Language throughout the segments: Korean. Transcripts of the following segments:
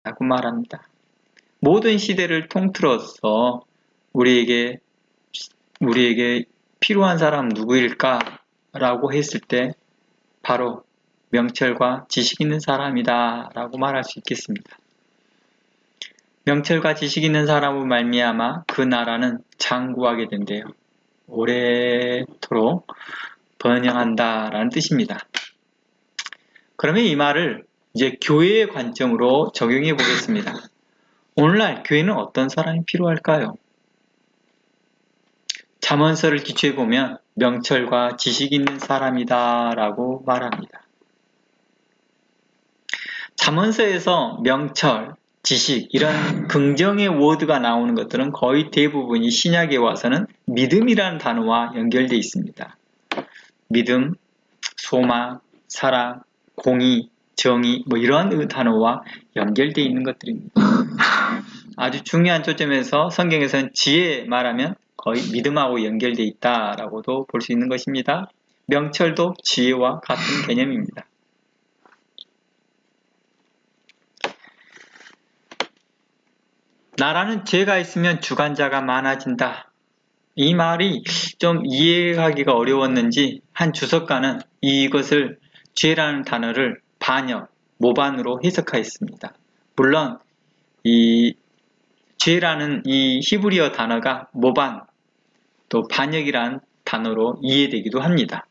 라고 말합니다. 모든 시대를 통틀어서 우리에게 필요한 사람 누구일까? 라고 했을 때 바로 명철과 지식 있는 사람이다 라고 말할 수 있겠습니다. 명철과 지식 있는 사람으로 말미암아 그 나라는 장구하게 된대요. 오래도록 번영한다라는 뜻입니다. 그러면 이 말을 이제 교회의 관점으로 적용해 보겠습니다. 오늘날 교회는 어떤 사람이 필요할까요? 잠언서를 기초해 보면 명철과 지식 있는 사람이다 라고 말합니다. 잠언서에서 명철, 지식 이런 긍정의 워드가 나오는 것들은 거의 대부분이 신약에 와서는 믿음이라는 단어와 연결되어 있습니다. 믿음, 소망, 사랑, 공의, 정의 이러한 단어와 연결되어 있는 것들입니다. 아주 중요한 초점에서 성경에서는 지혜 말하면 거의 믿음하고 연결되어 있다라고도 볼 수 있는 것입니다. 명철도 지혜와 같은 개념입니다. 나라는 죄가 있으면 주관자가 많아진다. 이 말이 좀 이해하기가 어려웠는지 한 주석가는 이것을 죄라는 단어를 반역, 모반으로 해석하였습니다. 물론 이 죄라는 이 히브리어 단어가 모반, 또 반역이라는 단어로 이해되기도 합니다.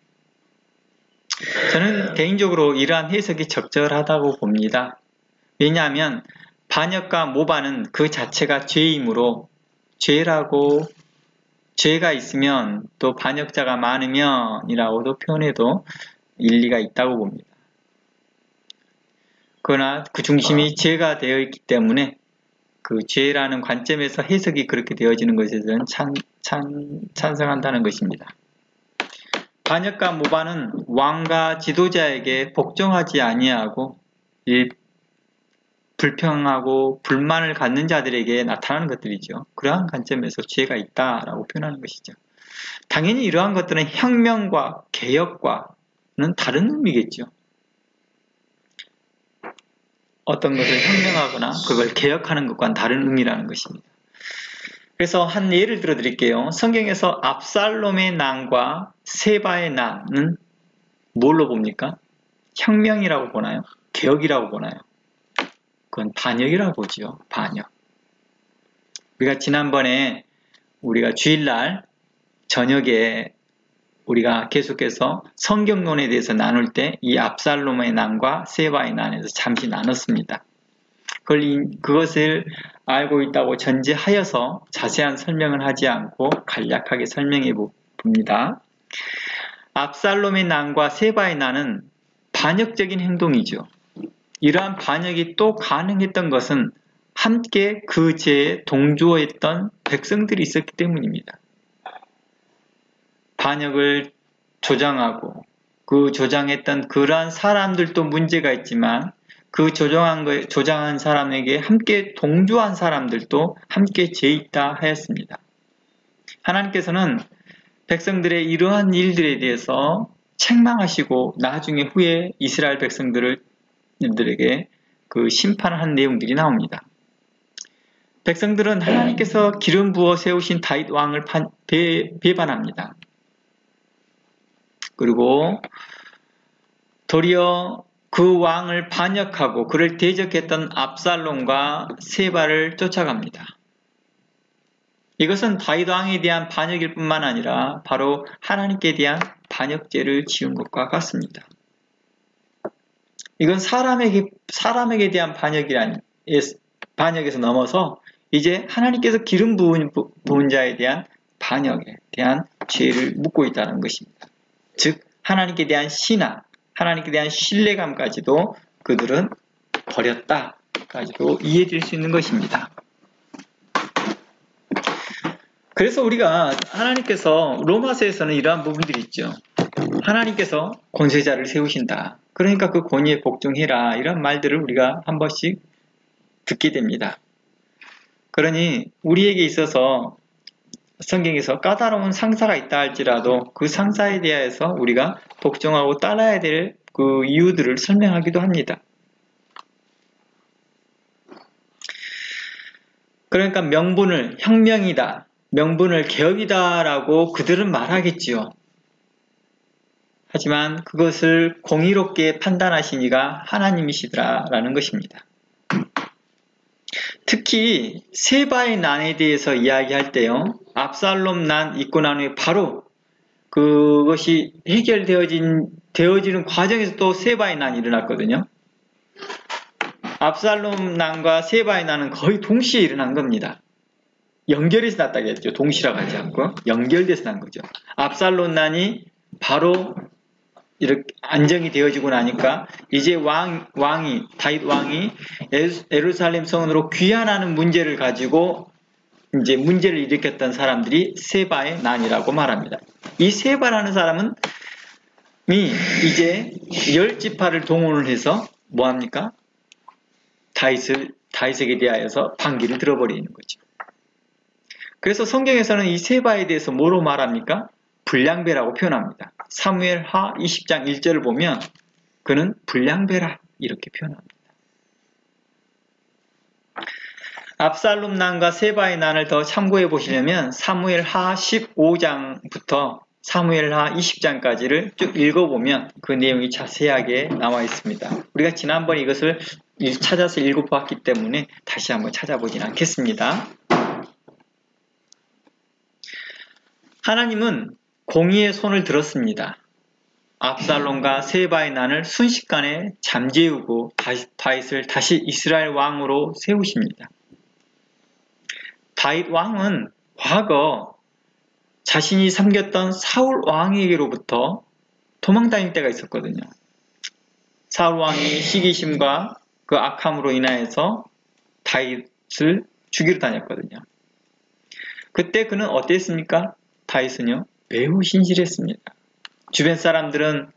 저는 개인적으로 이러한 해석이 적절하다고 봅니다. 왜냐하면 반역과 모반은 그 자체가 죄이므로 죄가 있으면 또 반역자가 많으면 이라고도 표현해도 일리가 있다고 봅니다. 그러나 그 중심이 죄가 되어 있기 때문에 그 죄라는 관점에서 해석이 그렇게 되어지는 것에 대해서는 찬성한다는 것입니다. 반역과 모반은 왕과 지도자에게 복종하지 아니하고 불평하고 불만을 갖는 자들에게 나타나는 것들이죠. 그러한 관점에서 죄가 있다라고 표현하는 것이죠. 당연히 이러한 것들은 혁명과 개혁과는 다른 의미겠죠. 어떤 것을 혁명하거나 그걸 개혁하는 것과는 다른 의미라는 것입니다. 그래서 한 예를 들어 드릴게요. 성경에서 압살롬의 난과 세바의 난은 뭘로 봅니까? 혁명이라고 보나요? 개혁이라고 보나요? 그건 반역이라고 보죠. 반역. 우리가 지난번에 우리가 주일날 저녁에 우리가 계속해서 성경론에 대해서 나눌 때 이 압살롬의 난과 세바의 난에서 잠시 나눴습니다. 그것을 알고 있다고 전제하여서 자세한 설명을 하지 않고 간략하게 설명해 봅니다. 압살롬의 난과 세바의 난은 반역적인 행동이죠. 이러한 반역이 또 가능했던 것은 함께 그 죄에 동조했던 백성들이 있었기 때문입니다. 반역을 조장하고 그 조장했던 그러한 사람들도 문제가 있지만 그 조장한 사람에게 함께 동조한 사람들도 함께 죄 있다 하였습니다. 하나님께서는 백성들의 이러한 일들에 대해서 책망하시고 나중에 후에 이스라엘 백성들에게 그 심판을 한 내용들이 나옵니다. 백성들은 하나님께서 기름 부어 세우신 다윗 왕을 배반합니다. 그리고 도리어 그 왕을 반역하고 그를 대적했던 압살롬과 세바를 쫓아갑니다. 이것은 다윗 왕에 대한 반역일 뿐만 아니라 바로 하나님께 대한 반역죄를 지은 것과 같습니다. 이건 사람에게 대한 반역에서 넘어서 이제 하나님께서 기름 부은 자에 대한 반역에 대한 죄를 묻고 있다는 것입니다. 즉 하나님께 대한 신앙, 하나님께 대한 신뢰감까지도 그들은 버렸다까지도 이해될 수 있는 것입니다. 그래서 우리가 하나님께서 로마서에서는 이러한 부분들이 있죠. 하나님께서 권세자를 세우신다. 그러니까 그 권위에 복종해라. 이런 말들을 우리가 한 번씩 듣게 됩니다. 그러니 우리에게 있어서 성경에서 까다로운 상사가 있다 할지라도 그 상사에 대해서 우리가 복종하고 따라야 될 그 이유들을 설명하기도 합니다. 그러니까 명분을 혁명이다, 명분을 개혁이다 라고 그들은 말하겠지요. 하지만 그것을 공의롭게 판단하신 이가 하나님이시더라 라는 것입니다. 특히 세바의 난에 대해서 이야기할 때요, 압살롬 난 있고 난 후에 바로 그것이 되어지는 과정에서 또 세바의 난이 일어났거든요. 압살롬 난과 세바의 난은 거의 동시에 일어난 겁니다. 연결해서 났다겠죠. 동시라고 하지 않고 연결돼서 난 거죠. 압살롬 난이 바로 이렇게 안정이 되어지고 나니까 이제 다윗 왕이 예루살렘 성으로 귀환하는 문제를 가지고 이제 문제를 일으켰던 사람들이 세바의 난이라고 말합니다. 이 세바라는 사람은 이제 10지파를 동원을 해서 뭐합니까? 다윗에게 대하여서 반기를 들어버리는 거죠. 그래서 성경에서는 이 세바에 대해서 뭐로 말합니까? 불량배라고 표현합니다. 사무엘하 20장 1절을 보면 그는 불량배라 이렇게 표현합니다. 압살롬 난과 세바의 난을 더 참고해 보시려면 사무엘하 15장부터 사무엘하 20장까지를 쭉 읽어보면 그 내용이 자세하게 나와 있습니다. 우리가 지난번에 이것을 찾아서 읽어보았기 때문에 다시 한번 찾아보진 않겠습니다. 하나님은 공의의 손을 들었습니다. 압살롬과 세바의 난을 순식간에 잠재우고 다윗을 다시 이스라엘 왕으로 세우십니다. 다윗 왕은 과거 자신이 섬겼던 사울 왕에게로부터 도망다닐 때가 있었거든요. 사울 왕이 시기심과 그 악함으로 인하여서 다윗을 죽이러 다녔거든요. 그때 그는 어땠습니까? 다윗은요, 매우 신실했습니다. 주변 사람들은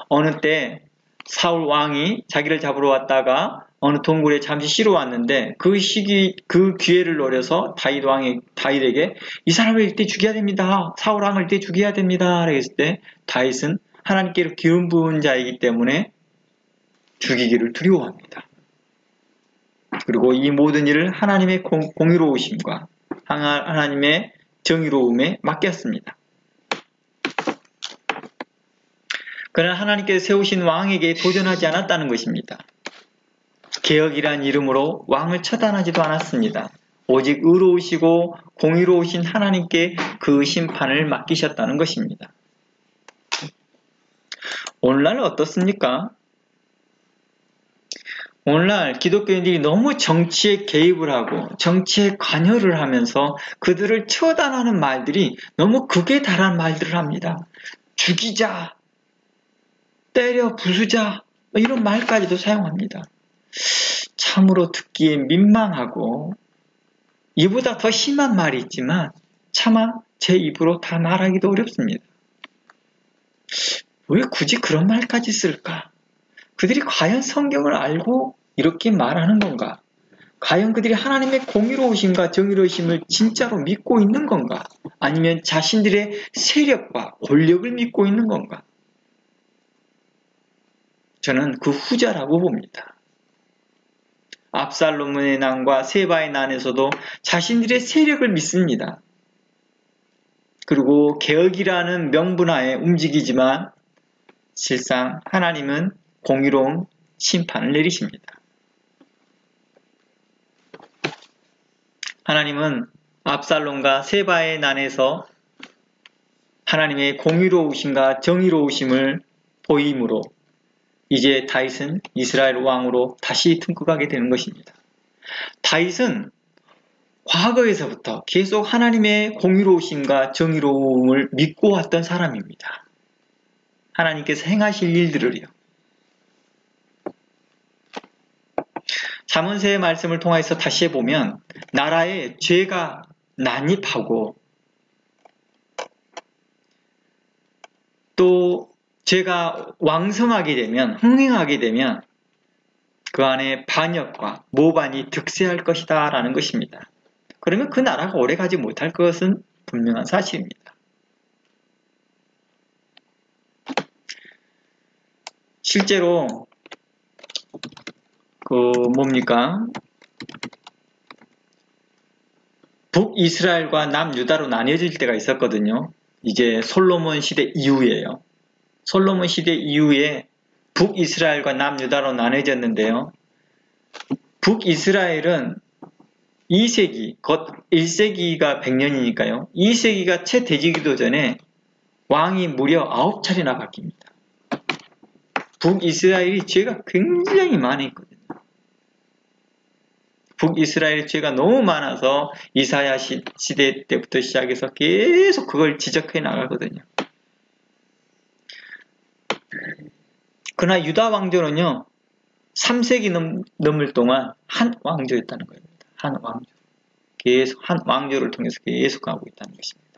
어느 때 사울 왕이 자기를 잡으러 왔다가 어느 동굴에 잠시 쉬러 왔는데 그 기회를 노려서 다윗에게 이 사람을 이때 죽여야 됩니다. 사울 왕을 이때 죽여야 됩니다. 그랬을 때 다윗은 하나님께로 기름 부은 자이기 때문에 죽이기를 두려워합니다. 그리고 이 모든 일을 하나님의 공의로우심과 하나님의 정의로움에 맡겼습니다. 그러나 하나님께서 세우신 왕에게 도전하지 않았다는 것입니다. 개혁이란 이름으로 왕을 처단하지도 않았습니다. 오직 의로우시고 공의로우신 하나님께 그 심판을 맡기셨다는 것입니다. 오늘날 어떻습니까? 오늘날 기독교인들이 너무 정치에 개입을 하고 정치에 관여를 하면서 그들을 처단하는 말들이 너무 극에 달한 말들을 합니다. 죽이자, 때려 부수자, 이런 말까지도 사용합니다. 참으로 듣기에 민망하고 이보다 더 심한 말이 있지만 차마 제 입으로 다 말하기도 어렵습니다. 왜 굳이 그런 말까지 쓸까? 그들이 과연 성경을 알고 이렇게 말하는 건가? 과연 그들이 하나님의 공의로우심과 정의로우심을 진짜로 믿고 있는 건가? 아니면 자신들의 세력과 권력을 믿고 있는 건가? 저는 그 후자라고 봅니다. 압살롬의 난과 세바의 난에서도 자신들의 세력을 믿습니다. 그리고 개혁이라는 명분하에 움직이지만 실상 하나님은 공의로운 심판을 내리십니다. 하나님은 압살롬과 세바의 난에서 하나님의 공의로우심과 정의로우심을 보임으로 이제 다윗은 이스라엘 왕으로 다시 등극하게 되는 것입니다. 다윗은 과거에서부터 계속 하나님의 공의로우심과 정의로움을 믿고 왔던 사람입니다. 하나님께서 행하실 일들을요. 잠언서의 말씀을 통해서 다시 해보면 나라에 죄가 난입하고 또 죄가 왕성하게 되면, 흥행하게 되면 그 안에 반역과 모반이 득세할 것이다 라는 것입니다. 그러면 그 나라가 오래가지 못할 것은 분명한 사실입니다. 실제로 북이스라엘과 남유다로 나뉘어질 때가 있었거든요. 이제 솔로몬 시대 이후에요. 솔로몬 시대 이후에 북이스라엘과 남유다로 나눠졌는데요. 북이스라엘은 2세기, 곧 1세기가 100년이니까요. 2세기가 채 되지기도 전에 왕이 무려 9차례나 바뀝니다. 북이스라엘이 죄가 굉장히 많이 있거든요. 북이스라엘의 죄가 너무 많아서 이사야 시대 때부터 시작해서 계속 그걸 지적해 나가거든요. 그러나 유다 왕조는요, 3세기 넘을 동안 한 왕조였다는 겁니다. 한 왕조. 계속 한 왕조를 통해서 계속 가고 있다는 것입니다.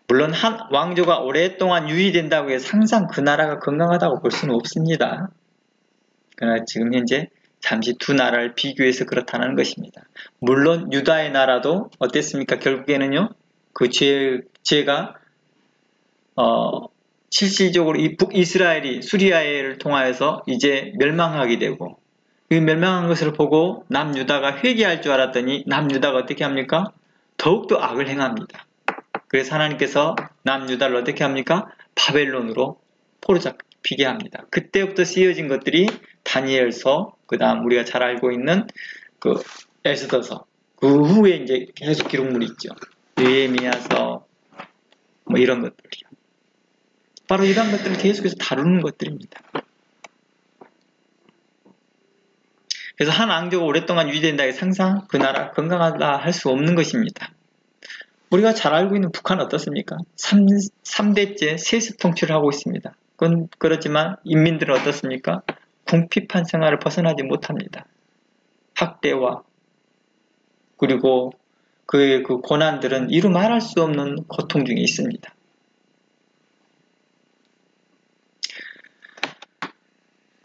물론 한 왕조가 오랫동안 유지된다고 해서 항상 그 나라가 건강하다고 볼 수는 없습니다. 그러나 지금 현재 잠시 두 나라를 비교해서 그렇다는 것입니다. 물론 유다의 나라도 어땠습니까? 결국에는요, 그 죄가 실질적으로 이 북이스라엘이 수리아를 통하여서 이제 멸망하게 되고, 그 멸망한 것을 보고 남유다가 회개할 줄 알았더니 남유다가 어떻게 합니까? 더욱더 악을 행합니다. 그래서 하나님께서 남유다를 어떻게 합니까? 바벨론으로 포로 잡히게 합니다. 그때부터 쓰여진 것들이 다니엘서, 그 다음 우리가 잘 알고 있는 그 에스더서, 그 후에 이제 계속 기록물이 있죠. 느헤미야서, 뭐 이런 것들이요. 바로 이런 것들을 계속해서 다루는 것들입니다. 그래서 한 왕조가 오랫동안 유지된다 해서 항상 그 나라 건강하다 할 수 없는 것입니다. 우리가 잘 알고 있는 북한 어떻습니까? 3대째 세습 통치를 하고 있습니다. 그렇지만 인민들은 어떻습니까? 궁핍한 생활을 벗어나지 못합니다. 학대와 그리고 그 고난들은 이루 말할 수 없는 고통 중에 있습니다.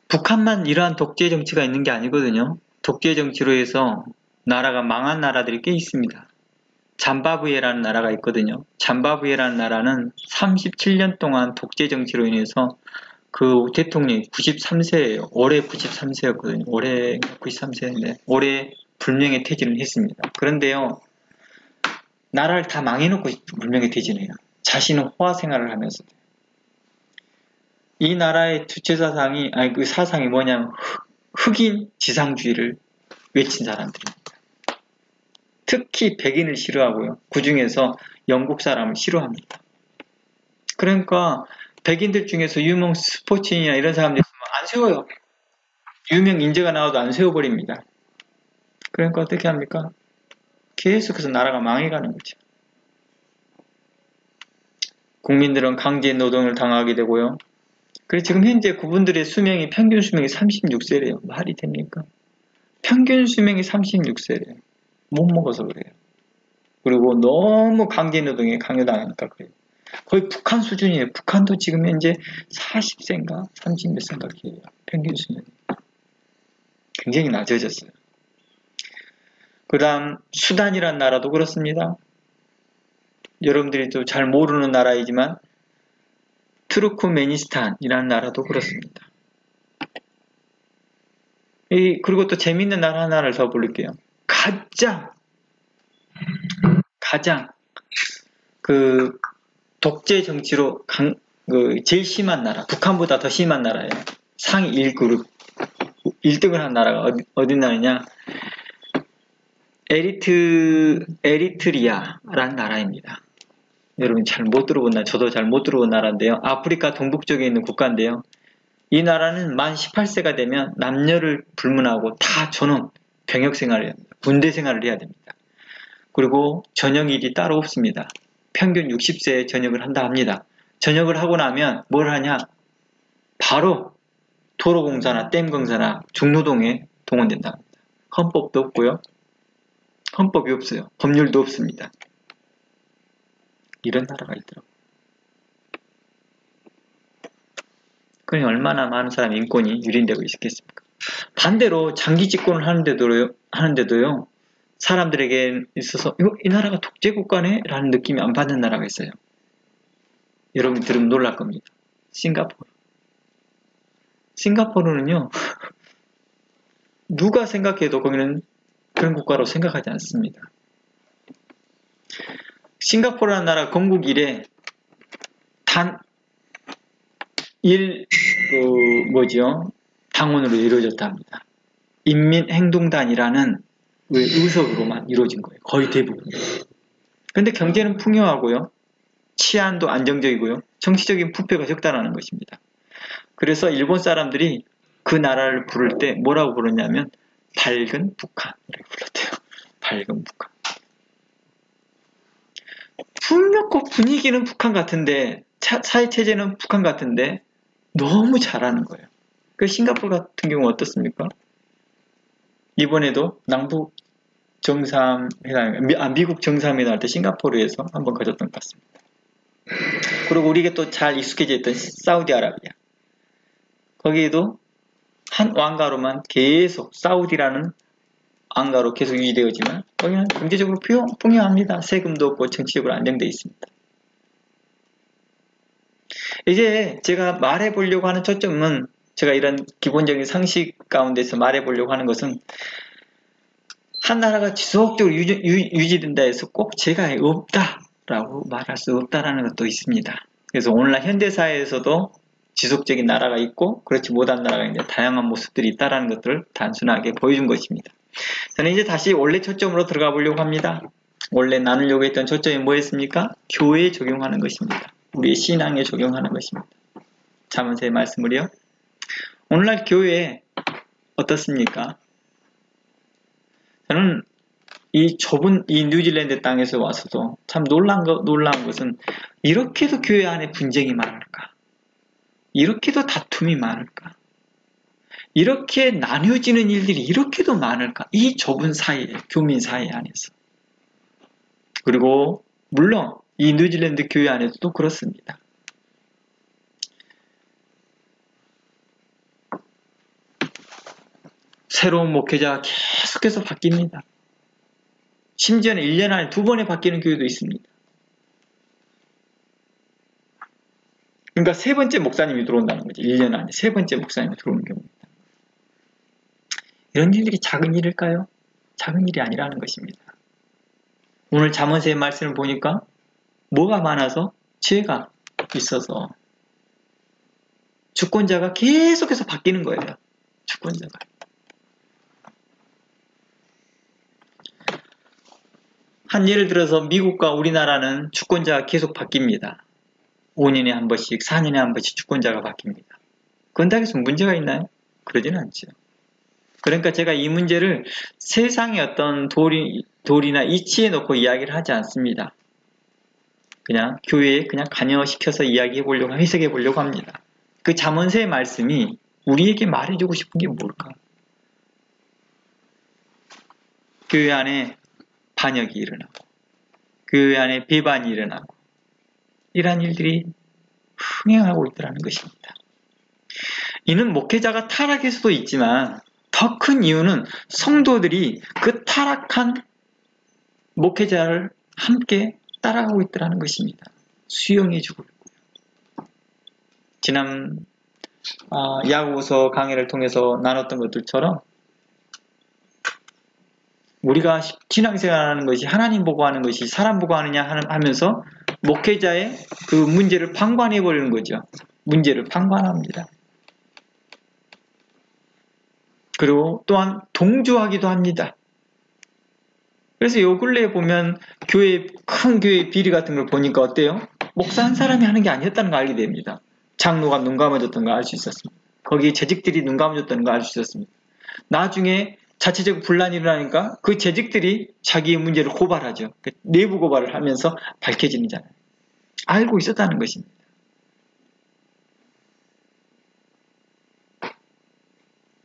북한만 이러한 독재 정치가 있는 게 아니거든요. 독재 정치로 해서 나라가 망한 나라들이 꽤 있습니다. 잠바브웨라는 나라가 있거든요. 잠바브웨라는 나라는 37년 동안 독재 정치로 인해서 그 대통령이 93세예요. 올해 93세였거든요. 올해 93세인데 올해 불명예 퇴진을 했습니다. 그런데요, 나라를 다 망해놓고 불명예 퇴진해요. 자신은 호화 생활을 하면서. 이 나라의 주체 사상이, 그 사상이 뭐냐면 흑인 지상주의를 외친 사람들입니다. 특히 백인을 싫어하고요. 그 중에서 영국 사람을 싫어합니다. 그러니까 백인들 중에서 유명 스포츠인이나 이런 사람들 있으면 안 세워요. 유명 인재가 나와도 안 세워버립니다. 그러니까 어떻게 합니까? 계속해서 나라가 망해가는 거죠. 국민들은 강제 노동을 당하게 되고요. 그래서 지금 현재 그분들의 수명이 평균 수명이 36세래요. 말이 됩니까? 평균 수명이 36세래요. 못 먹어서 그래요. 그리고 너무 강제 노동에 강요당하니까 그래요. 거의 북한 수준이에요. 북한도 지금 현재 40세인가 30몇 세인가 기해요. 평균 수명이. 굉장히 낮아졌어요. 그 다음 수단이라는 나라도 그렇습니다. 여러분들이 또 잘 모르는 나라이지만 투르크메니스탄이라는 나라도 그렇습니다. 그리고 또 재밌는 나라 하나를 더 부를게요. 가장 그 독재 정치로 제일 심한 나라, 북한보다 더 심한 나라예요. 상위 1그룹 1등을 한 나라가 어디 나라냐? 에리트리아라는 나라입니다. 여러분 잘 못 들어본 나라, 저도 잘 못 들어본 나라인데요. 아프리카 동북쪽에 있는 국가인데요. 이 나라는 만 18세가 되면 남녀를 불문하고 다 전원 병역 생활을 해야 됩니다. 군대 생활을 해야 됩니다. 그리고 전역일이 따로 없습니다. 평균 60세에 전역을 한다 합니다. 전역을 하고 나면 뭘 하냐? 바로 도로공사나 댐공사나 중노동에 동원된다 합니다. 헌법도 없고요. 헌법이 없어요. 법률도 없습니다. 이런 나라가 있더라고요. 그러니 얼마나 많은 사람 인권이 유린되고 있겠습니까? 반대로 장기 집권을 하는데도요, 사람들에게 있어서 이 나라가 독재국가네? 라는 느낌이 안 받는 나라가 있어요. 여러분 들으면 놀랄 겁니다. 싱가포르는요, 누가 생각해도 거기는 그런 국가로 생각하지 않습니다. 싱가포르라는 나라 건국 이래 단 당원으로 이루어졌다 합니다. 인민행동단이라는 의석으로만 이루어진 거예요. 거의 대부분. 근데 경제는 풍요하고요. 치안도 안정적이고요. 정치적인 부패가 적다라는 것입니다. 그래서 일본 사람들이 그 나라를 부를 때 뭐라고 부르냐면 밝은 북한 이렇게 불렀대요. 밝은 북한. 풍요고 분위기는 북한 같은데 사회체제는 북한 같은데 너무 잘하는 거예요. 그 싱가포르 같은 경우 어떻습니까? 이번에도 남북 정상회담, 미국 정상회담 할 때 싱가포르에서 한번 가졌던 것 같습니다. 그리고 우리에게 또 잘 익숙해져 있던 사우디아라비아. 거기에도 한 왕가로만 계속 사우디라는 왕가로 계속 유지되어지만 거기는 경제적으로 풍요합니다. 세금도 없고 정치적으로 안정되어 있습니다. 이제 제가 말해보려고 하는 초점은 제가 이런 기본적인 상식 가운데서 말해보려고 하는 것은 한 나라가 지속적으로 유지된다 해서 꼭 제가 없다라고 말할 수 없다라는 것도 있습니다. 그래서 오늘날 현대사회에서도 지속적인 나라가 있고 그렇지 못한 나라가 있는데 다양한 모습들이 있다는 것들을 단순하게 보여준 것입니다. 저는 이제 다시 원래 초점으로 들어가 보려고 합니다. 원래 나누려고 했던 초점이 뭐였습니까? 교회에 적용하는 것입니다. 우리의 신앙에 적용하는 것입니다. 잠언서의 말씀을요. 오늘날 교회 어떻습니까? 저는 이 좁은 이 뉴질랜드 땅에서 와서도 참 놀라운 것은 이렇게도 교회 안에 분쟁이 많을까? 이렇게도 다툼이 많을까? 이렇게 나뉘어지는 일들이 이렇게도 많을까? 이 좁은 사회, 교민 사회 안에서. 그리고 물론 이 뉴질랜드 교회 안에서도 그렇습니다. 새로운 목회자가 계속해서 바뀝니다. 심지어는 1년 안에 2번에 바뀌는 교회도 있습니다. 그러니까 3번째 목사님이 들어온다는 거죠. 1년 안에 3번째 목사님이 들어오는 경우입니다. 이런 일들이 작은 일일까요? 작은 일이 아니라는 것입니다. 오늘 잠언서의 말씀을 보니까 뭐가 많아서? 죄가 있어서 주권자가 계속해서 바뀌는 거예요. 주권자가. 한 예를 들어서 미국과 우리나라는 주권자가 계속 바뀝니다. 5년에 한 번씩, 4년에 한 번씩 주권자가 바뀝니다. 그런다고 해서 문제가 있나요? 그러지는 않죠. 그러니까 제가 이 문제를 세상의 어떤 도리나 이치에 놓고 이야기를 하지 않습니다. 그냥 교회에 그냥 관여시켜서 이야기해 보려고, 해석해 보려고 합니다. 그 잠언서의 말씀이 우리에게 말해주고 싶은 게 뭘까? 교회 안에 반역이 일어나고, 교회 안에 배반이 일어나고, 이러한 일들이 흥행하고 있다는 것입니다. 이는 목회자가 타락할 수도 있지만 더 큰 이유는 성도들이 그 타락한 목회자를 함께 따라가고 있다는 것입니다. 수용해주고 있고요. 지난 야고보서 강의를 통해서 나눴던 것들처럼 우리가 신앙생활하는 것이 하나님 보고 하는 것이 사람 보고 하느냐 하면서 목회자의 그 문제를 방관해버리는 거죠. 문제를 방관합니다. 그리고 또한 동조하기도 합니다. 그래서 요 근래에 보면 큰 교회 비리 같은 걸 보니까 어때요? 목사 한 사람이 하는 게 아니었다는 걸 알게 됩니다. 장로가 눈 감아줬던 걸 알 수 있었습니다. 거기 재직들이 눈 감아줬다는 걸 알 수 있었습니다. 나중에 자체적 분란이 일어나니까 그 재직들이 자기의 문제를 고발하죠. 내부 고발을 하면서 밝혀지는잖아요. 알고 있었다는 것입니다.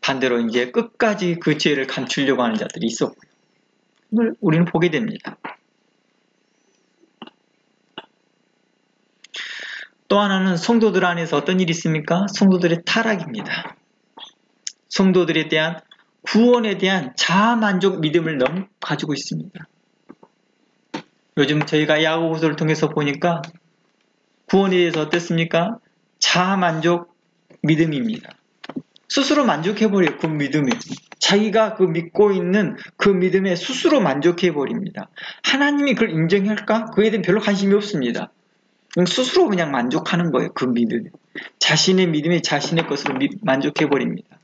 반대로 이제 끝까지 그 죄를 감추려고 하는 자들이 있었고요. 이걸 우리는 보게 됩니다. 또 하나는 성도들 안에서 어떤 일이 있습니까? 성도들의 타락입니다. 성도들에 대한 구원에 대한 자아만족 믿음을 너무 가지고 있습니다. 요즘 저희가 야고보서를 통해서 보니까 구원에 대해서 어땠습니까? 자아만족 믿음입니다. 스스로 만족해버려요. 그 믿음에. 자기가 그 믿고 있는 그 믿음에 스스로 만족해 버립니다. 하나님이 그걸 인정할까? 그에 대한 별로 관심이 없습니다. 스스로 그냥 만족하는 거예요. 그 믿음. 자신의 믿음이 자신의 것으로 만족해 버립니다.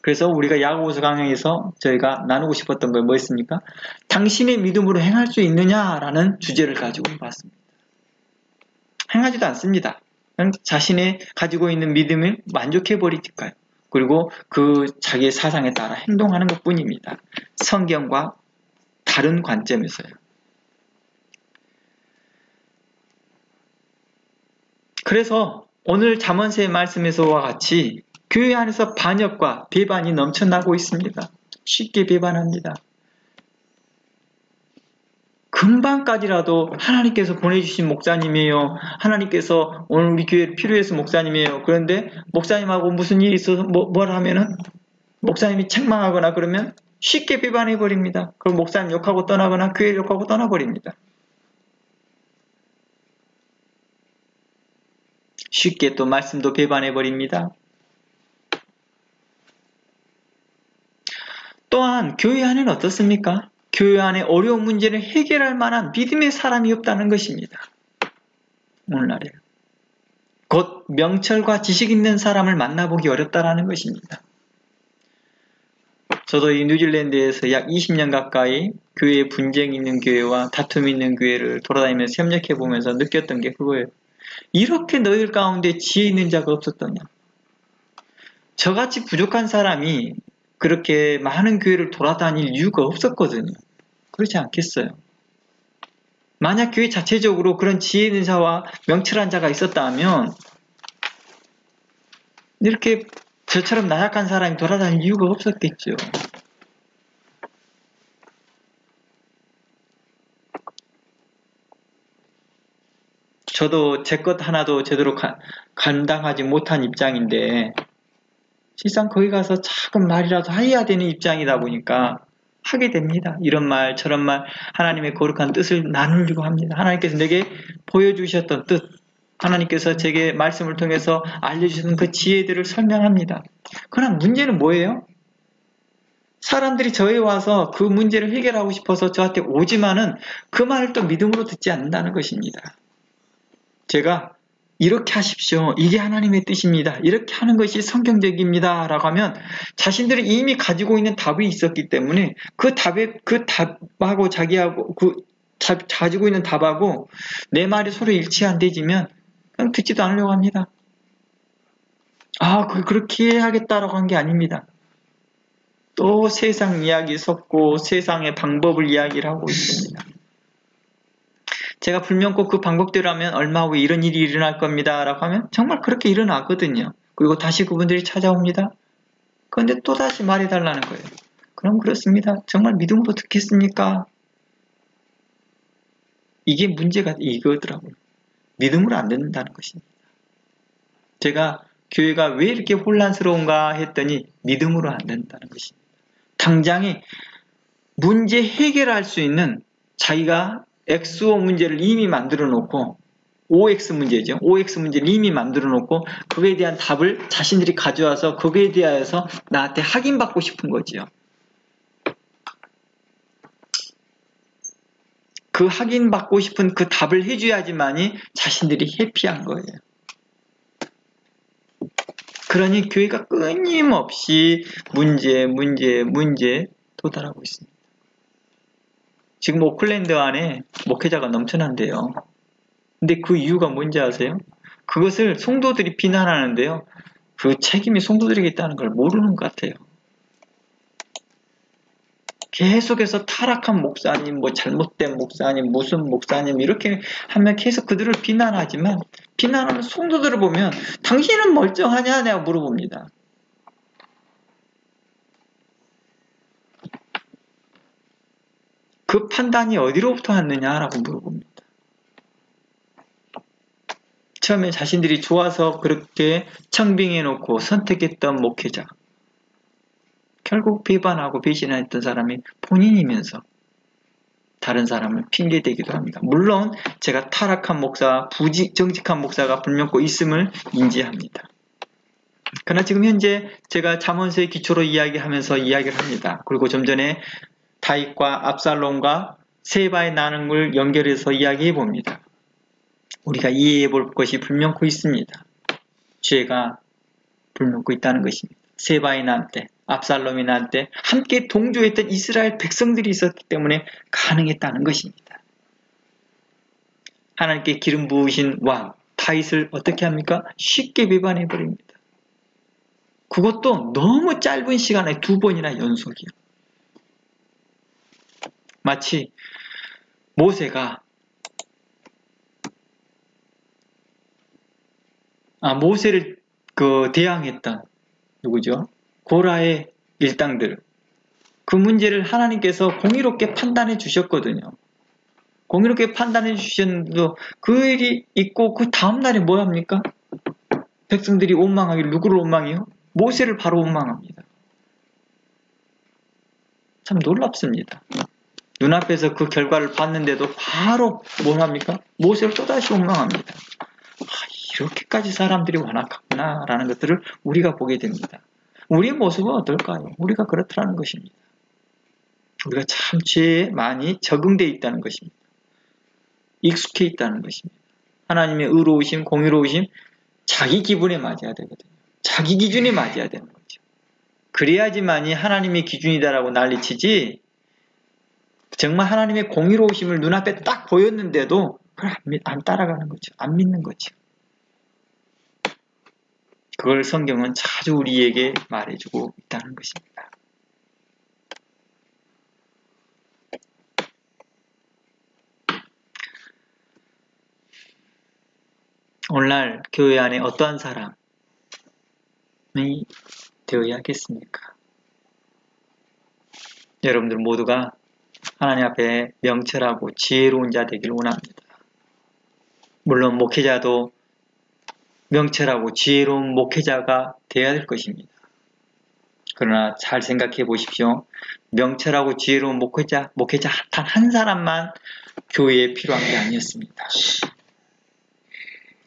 그래서 우리가 야고보서 강의에서 저희가 나누고 싶었던 건 뭐였습니까? 당신의 믿음으로 행할 수 있느냐라는 주제를 가지고 봤습니다. 행하지도 않습니다. 그냥 자신의 가지고 있는 믿음을 만족해 버리니까요. 그리고 그 자기의 사상에 따라 행동하는 것 뿐입니다. 성경과 다른 관점에서요. 그래서 오늘 잠언서의 말씀에서와 같이 교회 안에서 반역과 배반이 넘쳐나고 있습니다. 쉽게 배반합니다. 금방까지라도 하나님께서 보내주신 목사님이에요. 하나님께서 오늘 우리 교회를 필요해서 목사님이에요. 그런데 목사님하고 무슨 일이 있어서 뭘 하면은 목사님이 책망하거나 그러면 쉽게 배반해버립니다. 그럼 목사님 욕하고 떠나거나 교회를 욕하고 떠나버립니다. 쉽게 또 말씀도 배반해버립니다. 또한 교회 안에는 어떻습니까? 교회 안에 어려운 문제를 해결할 만한 믿음의 사람이 없다는 것입니다. 오늘날에 곧 명철과 지식 있는 사람을 만나보기 어렵다는 것입니다. 저도 이 뉴질랜드에서 약 20년 가까이 교회에 분쟁이 있는 교회와 다툼이 있는 교회를 돌아다니면서 협력해보면서 느꼈던 게 그거예요. 이렇게 너희들 가운데 지혜 있는 자가 없었더냐. 저같이 부족한 사람이 그렇게 많은 교회를 돌아다닐 이유가 없었거든요. 그렇지 않겠어요? 만약 교회 자체적으로 그런 지혜 있는 자와 명철한 자가 있었다면 이렇게 저처럼 나약한 사람이 돌아다닐 이유가 없었겠죠. 저도 제 것 하나도 제대로 감당하지 못한 입장인데 실상 거기 가서 작은 말이라도 해야 되는 입장이다 보니까 하게 됩니다. 이런 말 저런 말 하나님의 거룩한 뜻을 나누려고 합니다. 하나님께서 내게 보여주셨던 뜻, 하나님께서 제게 말씀을 통해서 알려주신 그 지혜들을 설명합니다. 그러나 문제는 뭐예요? 사람들이 저에 와서 그 문제를 해결하고 싶어서 저한테 오지만은 그 말을 또 믿음으로 듣지 않는다는 것입니다. 제가 이렇게 하십시오. 이게 하나님의 뜻입니다. 이렇게 하는 것이 성경적입니다. 라고 하면 자신들이 이미 가지고 있는 답이 있었기 때문에 그 답하고 자기하고 가지고 있는 답하고 내 말이 서로 일치 안 되지면 그냥 듣지도 않으려고 합니다. 그렇게 해야겠다라고 한 게 아닙니다. 또 세상 이야기 섞고 세상의 방법을 이야기를 하고 있습니다. 제가 불명코 그 방법대로 하면 얼마 후에 이런 일이 일어날 겁니다. 라고 하면 정말 그렇게 일어나거든요. 그리고 다시 그분들이 찾아옵니다. 그런데 또다시 말해달라는 거예요. 그럼 그렇습니다. 정말 믿음으로 듣겠습니까? 이게 문제가 이거더라고요. 믿음으로 안 듣는다는 것입니다. 제가 교회가 왜 이렇게 혼란스러운가 했더니 믿음으로 안 듣는다는 것입니다. 당장에 문제 해결할 수 있는 자기가 XO 문제를 이미 만들어 놓고 OX 문제죠. OX 문제를 이미 만들어 놓고 그거에 대한 답을 자신들이 가져와서 거기에 대하여서 나한테 확인받고 싶은 거지요. 그 확인받고 싶은 그 답을 해줘야지만이 자신들이 해피한 거예요. 그러니 교회가 끊임없이 문제 도달하고 있습니다. 지금 오클랜드 안에 목회자가 넘쳐난대요. 근데 그 이유가 뭔지 아세요? 그것을 성도들이 비난하는데요. 그 책임이 성도들에게 있다는 걸 모르는 것 같아요. 계속해서 타락한 목사님, 잘못된 목사님, 무슨 목사님 이렇게 하면 계속 그들을 비난하지만 비난하는 성도들을 보면 당신은 멀쩡하냐? 내가 물어봅니다. 그 판단이 어디로부터 왔느냐라고 물어봅니다. 처음에 자신들이 좋아서 그렇게 청빙해놓고 선택했던 목회자. 결국 배반하고 배신했던 사람이 본인이면서 다른 사람을 핑계대기도 합니다. 물론 제가 타락한 목사, 정직한 목사가 불명코 있음을 인지합니다. 그러나 지금 현재 제가 잠언서의 기초로 이야기하면서 이야기를 합니다. 그리고 좀 전에 다윗과 압살롬과 세바의 나눔을 연결해서 이야기해 봅니다. 우리가 이해해 볼 것이 분명코 있습니다. 죄가 불먹고 있다는 것입니다. 세바의 난 때, 압살롬이 난 때 함께 동조했던 이스라엘 백성들이 있었기 때문에 가능했다는 것입니다. 하나님께 기름 부으신 왕 다윗을 어떻게 합니까? 쉽게 배반해 버립니다. 그것도 너무 짧은 시간에 2번이나 연속이요. 마치 모세가 모세를 대항했던 누구죠? 고라의 일당들. 그 문제를 하나님께서 공의롭게 판단해 주셨거든요. 공의롭게 판단해 주셨는데도 그 일이 있고 그 다음날에 뭐 합니까? 백성들이 원망하기를 누구를 원망해요? 모세를 바로 원망합니다. 참 놀랍습니다. 눈앞에서 그 결과를 봤는데도 바로 뭘 합니까? 모세를 또다시 원망합니다. 이렇게까지 사람들이 완악하구나 라는 것들을 우리가 보게 됩니다. 우리의 모습은 어떨까요? 우리가 그렇다는 것입니다. 우리가 참 죄에 많이 적응되어 있다는 것입니다. 익숙해 있다는 것입니다. 하나님의 의로우심, 공의로우심, 자기 기분에 맞아야 되거든요. 자기 기준에 맞아야 되는 거죠. 그래야지만이 하나님의 기준이다라고 난리치지, 정말 하나님의 공의로우심을 눈앞에 딱 보였는데도 그걸 안 따라가는 거죠. 안 믿는 거죠. 그걸 성경은 자주 우리에게 말해주고 있다는 것입니다. 오늘날 교회 안에 어떠한 사람이 되어야겠습니까? 여러분들 모두가 하나님 앞에 명철하고 지혜로운 자 되기를 원합니다. 물론 목회자도 명철하고 지혜로운 목회자가 되어야 될 것입니다. 그러나 잘 생각해 보십시오. 명철하고 지혜로운 목회자 단 한 사람만 교회에 필요한 게 아니었습니다.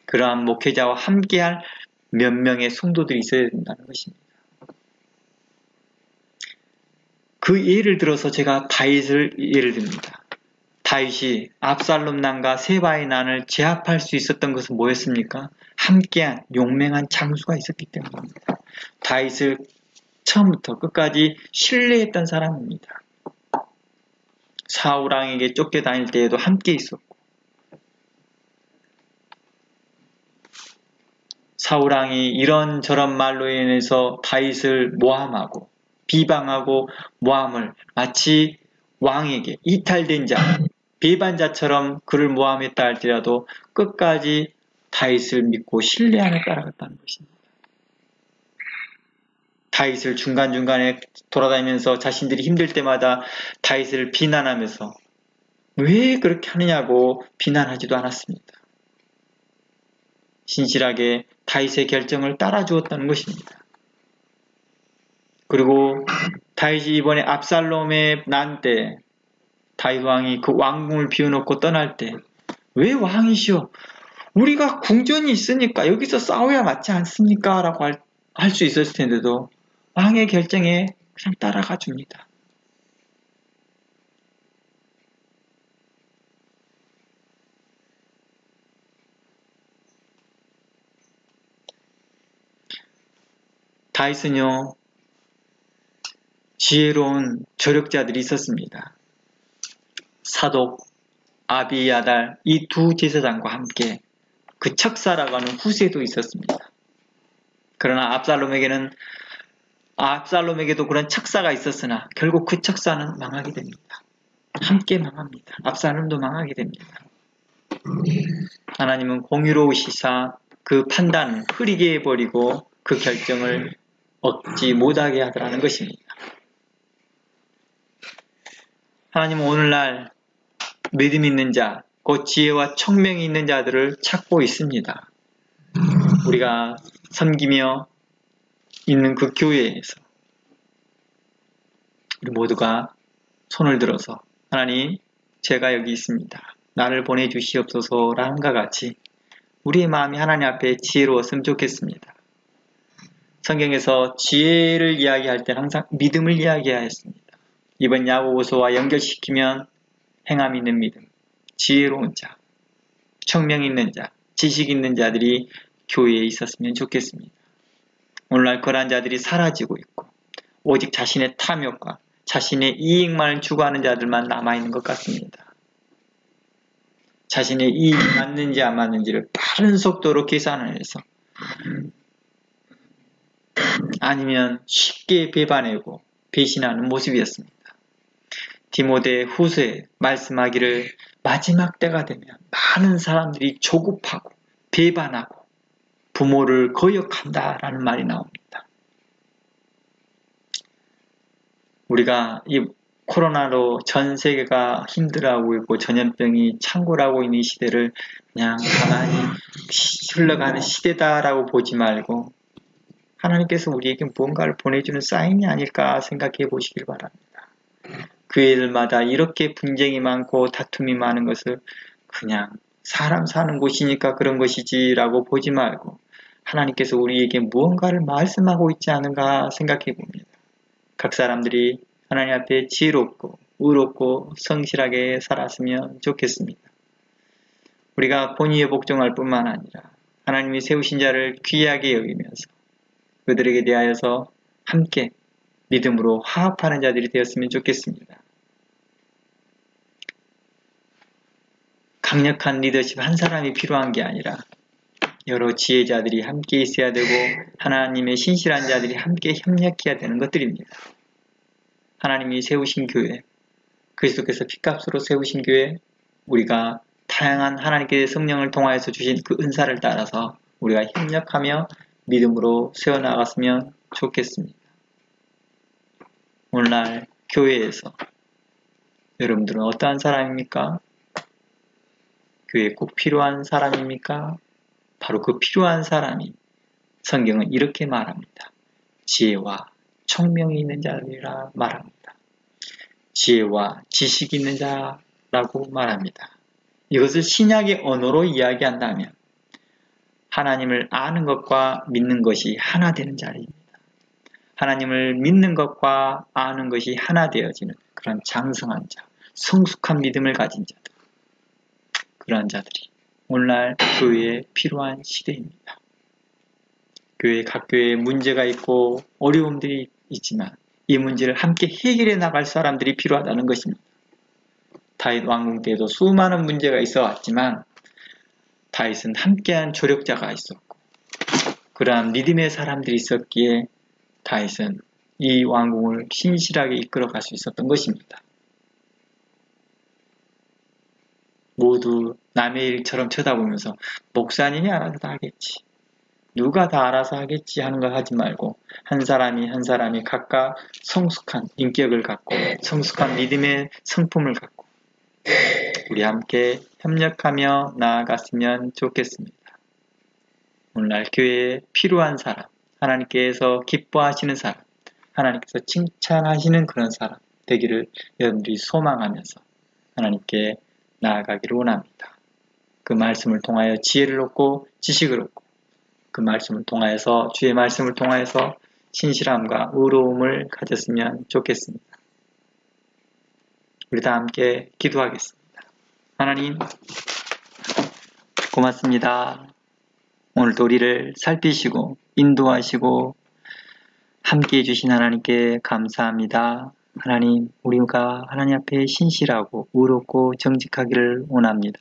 그러한 목회자와 함께할 몇 명의 성도들이 있어야 된다는 것입니다. 그 예를 들어서 제가 다윗을 예를 듭니다. 다윗이 압살롬 난과 세바의 난을 제압할 수 있었던 것은 뭐였습니까? 함께한 용맹한 장수가 있었기 때문입니다. 다윗을 처음부터 끝까지 신뢰했던 사람입니다. 사울 왕에게 쫓겨다닐 때에도 함께 있었고, 사울 왕이 이런저런 말로 인해서 다윗을 모함하고 비방하고 모함을 마치 왕에게 이탈된 자, 배반자처럼 그를 모함했다 할지라도 끝까지 다윗을 믿고 신뢰하며 따라갔다는 것입니다. 다윗을 중간중간에 돌아다니면서 자신들이 힘들 때마다 다윗을 비난하면서 왜 그렇게 하느냐고 비난하지도 않았습니다. 신실하게 다윗의 결정을 따라주었다는 것입니다. 그리고 다윗이 이번에 압살롬의 난 때 다윗 왕이 그 왕궁을 비워놓고 떠날 때 왜 왕이시오? 우리가 궁전이 있으니까 여기서 싸워야 맞지 않습니까? 라고 할 수 있었을 텐데도 왕의 결정에 그냥 따라가 줍니다. 다윗은요, 지혜로운 조력자들이 있었습니다. 사독, 아비야달 이 두 제사장과 함께 그 척사라고 하는 후세도 있었습니다. 그러나 압살롬에게도 그런 척사가 있었으나 결국 그 척사는 망하게 됩니다. 함께 망합니다. 압살롬도 망하게 됩니다. 하나님은 공의로우시사 그 판단을 흐리게 해버리고 그 결정을 얻지 못하게 하더라는 것입니다. 하나님은 오늘날 믿음 있는 자, 곧 지혜와 청명이 있는 자들을 찾고 있습니다. 우리가 섬기며 있는 그 교회에서 우리 모두가 손을 들어서 하나님, 제가 여기 있습니다. 나를 보내주시옵소서라는가 같이 우리의 마음이 하나님 앞에 지혜로웠으면 좋겠습니다. 성경에서 지혜를 이야기할 때는 항상 믿음을 이야기하였습니다. 이번 야고보서와 연결시키면 행함 있는 믿음, 지혜로운 자, 청명 있는 자, 지식 있는 자들이 교회에 있었으면 좋겠습니다. 오늘날 그러한 자들이 사라지고 있고 오직 자신의 탐욕과 자신의 이익만을 추구하는 자들만 남아있는 것 같습니다. 자신의 이익이 맞는지 안 맞는지를 빠른 속도로 계산을 해서 아니면 쉽게 배반하고 배신하는 모습이었습니다. 디모데 후서에 말씀하기를 마지막 때가 되면 많은 사람들이 조급하고 배반하고 부모를 거역한다라는 말이 나옵니다. 우리가 이 코로나로 전 세계가 힘들어하고 있고 전염병이 창궐하고 있는 이 시대를 그냥 가만히 흘러가는 시대다라고 보지 말고 하나님께서 우리에게 무언가를 보내주는 사인이 아닐까 생각해 보시길 바랍니다. 교회들마다 이렇게 분쟁이 많고 다툼이 많은 것을 그냥 사람 사는 곳이니까 그런 것이지라고 보지 말고 하나님께서 우리에게 무언가를 말씀하고 있지 않은가 생각해 봅니다. 각 사람들이 하나님 앞에 지혜롭고 의롭고 성실하게 살았으면 좋겠습니다. 우리가 본의에 복종할 뿐만 아니라 하나님이 세우신 자를 귀하게 여기면서 그들에게 대하여서 함께 믿음으로 화합하는 자들이 되었으면 좋겠습니다. 강력한 리더십 한 사람이 필요한 게 아니라 여러 지혜자들이 함께 있어야 되고 하나님의 신실한 자들이 함께 협력해야 되는 것들입니다. 하나님이 세우신 교회, 그리스도께서 핏값으로 세우신 교회, 우리가 다양한 하나님께 성령을 통하여서 주신 그 은사를 따라서 우리가 협력하며 믿음으로 세워나갔으면 좋겠습니다. 오늘날 교회에서 여러분들은 어떠한 사람입니까? 교회에 꼭 필요한 사람입니까? 바로 그 필요한 사람이 성경은 이렇게 말합니다. 지혜와 총명이 있는 자들이라 말합니다. 지혜와 지식이 있는 자라고 말합니다. 이것을 신약의 언어로 이야기한다면 하나님을 아는 것과 믿는 것이 하나 되는 자리입니다. 하나님을 믿는 것과 아는 것이 하나 되어지는 그런 장성한 자, 성숙한 믿음을 가진 자들, 그러한 자들이 오늘날 교회에 필요한 시대입니다. 각 교회에 문제가 있고 어려움들이 있지만 이 문제를 함께 해결해 나갈 사람들이 필요하다는 것입니다. 다윗 왕궁 때에도 수많은 문제가 있어 왔지만 다윗은 함께한 조력자가 있었고 그러한 믿음의 사람들이 있었기에 다윗은 이 왕궁을 신실하게 이끌어갈 수 있었던 것입니다. 모두 남의 일처럼 쳐다보면서 목사님이 알아서 다 하겠지, 누가 다 알아서 하겠지 하는 걸 하지 말고 한 사람이 한 사람이 각각 성숙한 인격을 갖고 성숙한 믿음의 성품을 갖고 우리 함께 협력하며 나아갔으면 좋겠습니다. 오늘날 교회에 필요한 사람, 하나님께서 기뻐하시는 사람, 하나님께서 칭찬하시는 그런 사람 되기를 여러분들이 소망하면서 하나님께 나아가기를 원합니다. 그 말씀을 통하여 지혜를 얻고 지식을 얻고 그 말씀을 통하여서 주의 말씀을 통하여서 신실함과 의로움을 가졌으면 좋겠습니다. 우리 다 함께 기도하겠습니다. 하나님 고맙습니다. 오늘도 우리를 살피시고 인도하시고 함께해 주신 하나님께 감사합니다. 하나님, 우리가 하나님 앞에 신실하고 의롭고 정직하기를 원합니다.